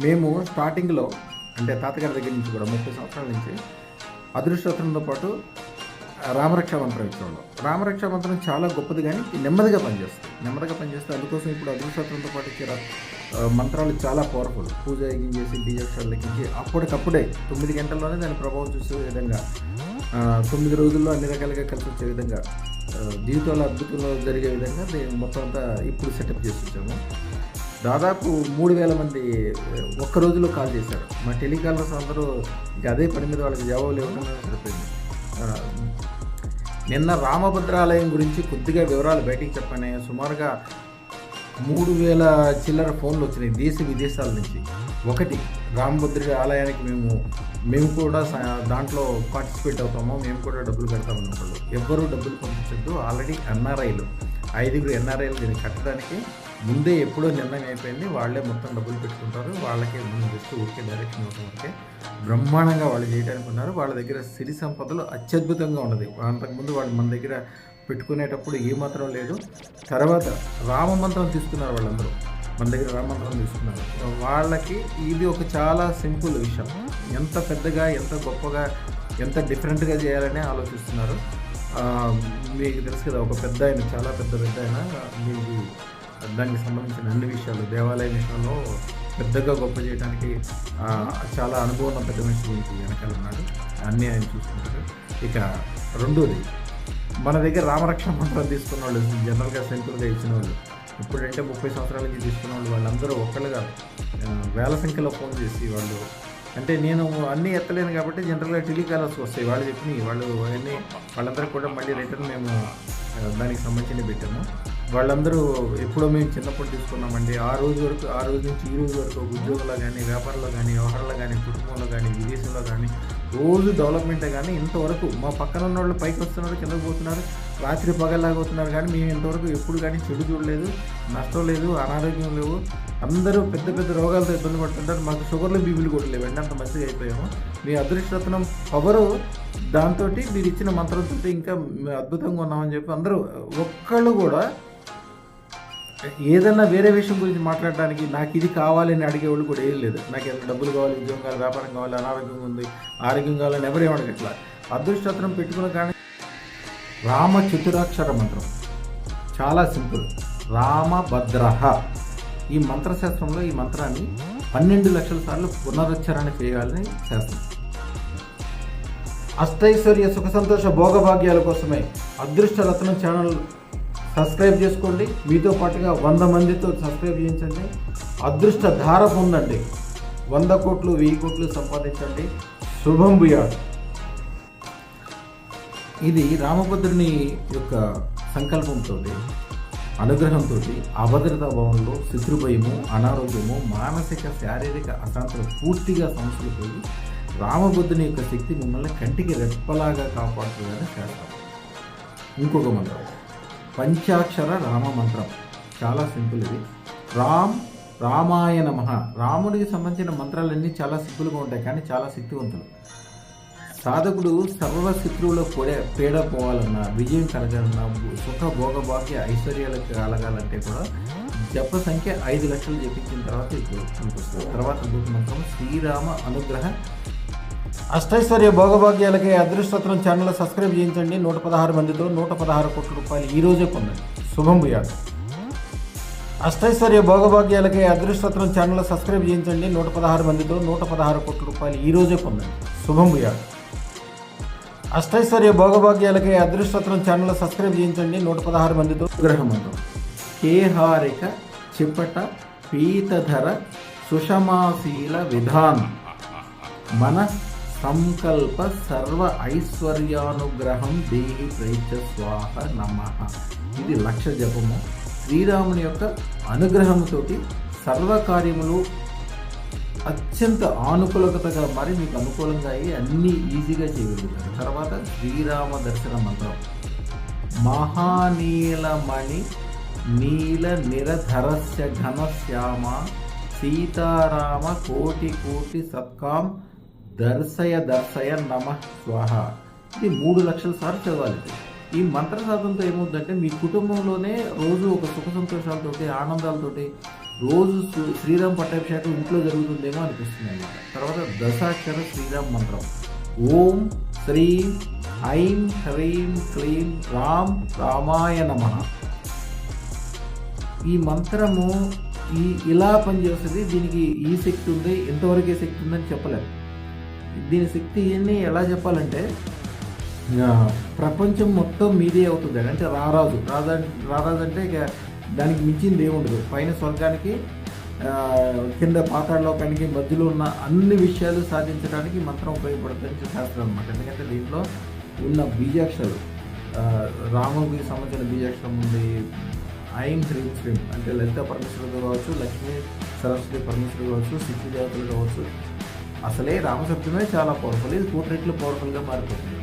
మేము స్టార్టింగ్లో అంటే తాతగారి దగ్గర నుంచి కూడా 30 సంవత్సరాల నుంచి అదృష్టరత్నంతో పాటు రామరక్షా మంత్రం ఇచ్చేవాళ్ళం. రామరక్షా మంత్రం చాలా గొప్పది, కానీ నెమ్మదిగా పనిచేస్తుంది. అందుకోసం ఇప్పుడు అదృష్టరత్నంతో పాటు ఇచ్చే మంత్రాలు చాలా పవర్ఫుల్. పూజ చేసి బీజాక్షరాలు లెక్కించి అప్పటికప్పుడే 9 గంటల్లోనే దాని ప్రభావం చూసే విధంగా, 9 రోజుల్లో అన్ని రకాలుగా కలిసి వచ్చే విధంగా, జీవితంలో అద్భుతంలో జరిగే విధంగా మొత్తం అంతా ఇప్పుడు సెటప్ చేసి వచ్చాము. దాదాపు 3000 మంది ఒక్క రోజులో కాల్ చేశారు. మా టెలికాలర్స్ అందరూ ఇక అదే పని మీద వాళ్ళకి జవాబులు ఇవ్వకుండా సరిపోయింది. నిన్న రామభద్రాలయం గురించి కొద్దిగా వివరాలు బయటికి చెప్పాను. సుమారుగా 3000 చిల్లర ఫోన్లు వచ్చినాయి దేశ విదేశాల నుంచి. ఒకటి, రామభద్రుడి ఆలయానికి మేము కూడా దాంట్లో పార్టిసిపేట్ అవుతాము, మేము కూడా డబ్బులు కడతామన్న వాళ్ళు ఎవ్వరూ డబ్బులు పంపించద్దు. ఆల్రెడీ ఎన్ఆర్ఐలు 5 ఎన్ఆర్ఐలు దీన్ని కట్టడానికి ముందే ఎప్పుడో నిర్ణయం అయిపోయింది. వాళ్ళే మొత్తం డబ్బులు పెట్టుకుంటారు. వాళ్ళకే జస్ట్ ఊరికే డైరెక్షన్ ఇవ్వడం వరకే బ్రహ్మాండంగా వాళ్ళు చేయడానికి ఉన్నారు. వాళ్ళ దగ్గర సిరి సంపదలు అత్యద్భుతంగా ఉన్నది. అంతకుముందు వాళ్ళు మన దగ్గర పెట్టుకునేటప్పుడు ఏమాత్రం లేదు. తర్వాత రామమంత్రం తీసుకున్నారు వాళ్ళందరూ, మన దగ్గర రామమంత్రం తీసుకున్నారు. వాళ్ళకి ఇది ఒక చాలా సింపుల్ విషయం. ఎంత పెద్దగా, ఎంత గొప్పగా, ఎంత డిఫరెంట్గా చేయాలని ఆలోచిస్తున్నారు. మీకు తెలుసు కదా, ఒక పెద్ద ఆయన, చాలా పెద్ద ఆయన, మీకు దానికి సంబంధించిన అన్ని విషయాలు, దేవాలయ విషయంలో పెద్దగా గొప్ప చేయడానికి చాలా అనుభవం ఉన్న పెద్ద మనిషి దీనికి వెనకాల ఉన్నాడు. అన్నీ ఆయన చూసుకుంటారు. ఇక రెండోది, మన దగ్గర రామరక్ష మంత్రం తీసుకున్న వాళ్ళు, జనరల్గా సింపుల్గా ఇచ్చిన వాళ్ళు, ఇప్పుడంటే 30 సంవత్సరాల నుంచి తీసుకున్న వాళ్ళు, వాళ్ళందరూ ఒక్కళ్ళుగా వేల సంఖ్యలో ఫోన్ చేసి వాళ్ళు, అంటే నేను అన్నీ ఎత్తలేను కాబట్టి జనరల్గా టెలికాలర్స్ వస్తాయి, వాళ్ళు చెప్పినాయి, వాళ్ళందరూ కూడా మళ్ళీ రిటర్న్ మేము దానికి సంబంధించి పెట్టాము. వాళ్ళందరూ ఎప్పుడో మేము చిన్నప్పుడు తీసుకున్నామండి. ఆ రోజు నుంచి ఈ రోజు వరకు ఉద్యోగంలో కానీ, వ్యాపారంలో కానీ, వ్యవహారంలో కానీ, కుటుంబంలో కానీ, విదేశంలో కానీ రోజు డెవలప్మెంటే. కానీ ఇంతవరకు మా పక్కన ఉన్న వాళ్ళు పైకి వస్తున్నారు, కిందకు పోతున్నారు, రాత్రి పగల్లాగా అవుతున్నారు. కానీ మేము ఇంతవరకు ఎప్పుడు కానీ చెడు చూడలేదు, నష్టం లేదు, అనారోగ్యం లేవు. అందరూ పెద్ద పెద్ద రోగాలతో ఇబ్బంది పడుతుంటారు. మాకు షుగర్లు, బీపీలు కూడా లేవు. అంత మంచిగా అయిపోయాము. మీ అదృష్టరత్నం పవరు, దాంతో మీరు ఇచ్చిన మంత్రంతో ఇంకా అద్భుతంగా ఉన్నామని చెప్పి అందరూ ఒక్కళ్ళు కూడా ఏదన్నా వేరే విషయం గురించి మాట్లాడడానికి నాకు ఇది కావాలని అడిగేవాళ్ళు కూడా ఏం లేదు. నాకు ఎంత డబ్బులు కావాలి, ఉద్యోగం కావాలి, వ్యాపారం కావాలి, అనారోగ్యం ఉంది, ఆరోగ్యం కావాలని ఎవరేం అడగట్లా. అదృష్టరత్నం పెట్టుకున్న కానీ రామ చతురాక్షర మంత్రం చాలా సింపుల్. రామభద్రః, ఈ మంత్రశాస్త్రంలో ఈ మంత్రాన్ని 12 లక్షల సార్లు పునరుచ్చారణ చేయాలని శాస్త్రం. అష్టైశ్వర్య సుఖ సంతోష భోగభాగ్యాల కోసమే అదృష్టరత్నం ఛానల్ సబ్స్క్రైబ్ చేసుకోండి. మీతో పాటుగా 100 మందితో సబ్స్క్రైబ్ చేయించండి. అదృష్ట ధార పొందండి. 100 కోట్లు, 1000 కోట్లు సంపాదించండి. శుభం భూయాత్. ఇది రామభద్రుని యొక్క సంకల్పంతో, అనుగ్రహంతో అభద్రతా భావంలో శత్రుభయము, అనారోగ్యము, మానసిక శారీరక అశాంతులు పూర్తిగా సమస్యలు రామభద్రుని యొక్క శక్తి మిమ్మల్ని కంటికి రెప్పలాగా కాపాడుతుందని శాస్త్రం. ఇంకొక మంత్రం, పంచాక్షర రామ మంత్రం, చాలా సింపుల్. ఇది రామాయ నమః. రాముడికి సంబంధించిన మంత్రాలన్నీ చాలా సింపుల్గా ఉంటాయి, కానీ చాలా శక్తివంతులు. సాధకుడు సర్వ శత్రువుల పీడ పోవాలన్నా, విజయం కలగాలన్నా, సుఖ భోగభాగ్య ఐశ్వర్యాలకు కలగాలంటే కూడా జప సంఖ్య 5 లక్షలు జపించిన తర్వాత ఇప్పుడు కనిపిస్తుంది. తర్వాత మంత్రం శ్రీరామ అనుగ్రహ అష్టైశ్వర్య భోగభాగ్యాలకి అదృష్టరత్నం ఛానల్ సబ్స్క్రైబ్ చేయించండి. 116 మందితో 116 కోట్ల రూపాయలు ఈరోజే పొందండి. శుభం భూయాత్. అష్టైశ్వర్య భోగభాగ్యాలకి అదృష్టరత్నం ఛానల్ సబ్స్క్రైబ్ చేయించండి. 116 మందితో 116 కోట్ల రూపాయలు ఈరోజే పొందండి. శుభం భూయాత్. అష్టైశ్వర్య భోగభాగ్యాలకి అదృష్టరత్నం ఛానల్ సబ్స్క్రైబ్ చేయించండి. 116 మందితో గ్రహ మంత్రం కేహారిక చిపట పీతధర సుషమాశీల విధాన్ మన సంకల్ప సర్వ ఐశ్వర్యానుగ్రహం దేహి ప్రైచ స్వాహ నమః. ఇది 1,00,000 జపము. శ్రీరాముని యొక్క అనుగ్రహంతో సర్వకార్యములు అత్యంత ఆనుకూలతగా మారి మీకు అనుకూలంగా అయ్యి అన్నీ ఈజీగా చేయగలుగుతారు. తర్వాత శ్రీరామ దర్శన మంత్రం మహానీలమణి నీల నిరధరస్య ఘనశ్యామ సీతారామ కోటి కోటి సత్కాం దర్శయ నమః స్వాహ. ఇది 3 లక్షల సార్లు చదవాలి. ఈ మంత్ర సాధనతో ఏమవుతుందంటే మీ కుటుంబంలోనే రోజు ఒక సుఖ సంతోషాలతోటి, ఆనందాలతోటి, రోజు శ్రీరామ్ పట్టాభిషేకం ఇంట్లో జరుగుతుందేమో అనిపిస్తుంది అన్నమాట. తర్వాత దశాక్షర శ్రీరామ్ మంత్రం ఓం శ్రీం ఐం హ్రీం క్లీం రామ్ రామాయ నమః. ఈ మంత్రము ఇలా పనిచేస్తుంది. దీనికి ఈ శక్తి ఉంది, ఎంతవరకు శక్తి ఉందని చెప్పలేము. దీని శక్తిని ఎలా చెప్పాలంటే ప్రపంచం మొత్తం మీదే అవుతుంది అంటే రారాజు అంటే ఇక దానికి మించింది ఏముండదు. పైన స్వర్గానికి కింద పాతాళలోకానికి మధ్యలో ఉన్న అన్ని విషయాలు సాధించడానికి మంత్రం ఉపయోగపడుతుంది శాస్త్రం అనమాట. ఎందుకంటే దీంట్లో ఉన్న బీజాక్షరాలు రాముడికి సంబంధించిన బీజాక్షరం ఉంది. ఐం హ్రీం శ్రీం అంటే లలిత పరమేశ్వరుడు కావచ్చు, లక్ష్మీ సరస్వతి పరమేశ్వరుడు కావచ్చు, శక్తి దేవతలు కావచ్చు. అసలే రామశబ్దమే చాలా పవర్ఫుల్. ఇది 4 రెట్లు పవర్ఫుల్గా మారిపోతుంది.